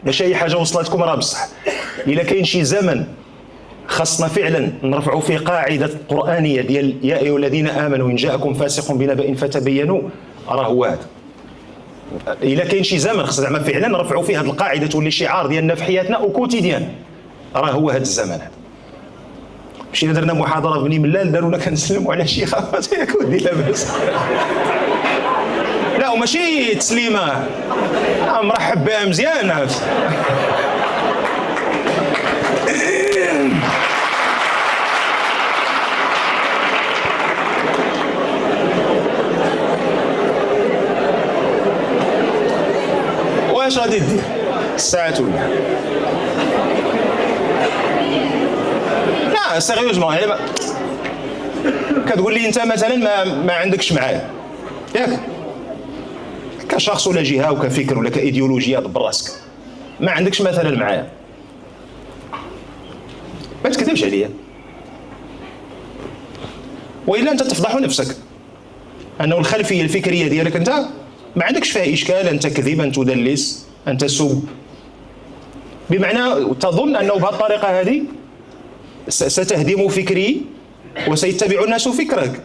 ماشي اي حاجه وصلتكم راه بصح. الا كاين شي زمن خاصنا فعلا نرفعوا فيه قاعده قرانيه ديال يا ايها الذين امنوا ان جاءكم فاسق بنبأ فتبينوا، راه هو هذا. الا كاين شي زمن خصنا زعما فعلا نرفعوا فيه هذه القاعده تولي شعار ديالنا في حياتنا وكوتيديان، راه هو هذا الزمن هذا. مشينا درنا محاضره بني ملال دارونا كنسلموا على شيخ ياك ودي لاباس. لا وماشي تسليمه مرحب بها مزيان. واش غادي دير الساعه ولا لا سيريوزمون؟ يعني كتقول لي انت مثلا ما عندكش معايا ياك كشخص ولا جهه وكفكر ولا كايديولوجيا براسك، ما عندكش مثلا معايا، ما تكذبش عليا، والا انت تفضح نفسك انه الخلفيه الفكريه ديالك انت ما عندكش فيها اشكال، انت كذب، انت تدلس، انت سب، بمعنى تظن انه بهذه الطريقه هذه ستهدم فكري وسيتبع الناس فكرك.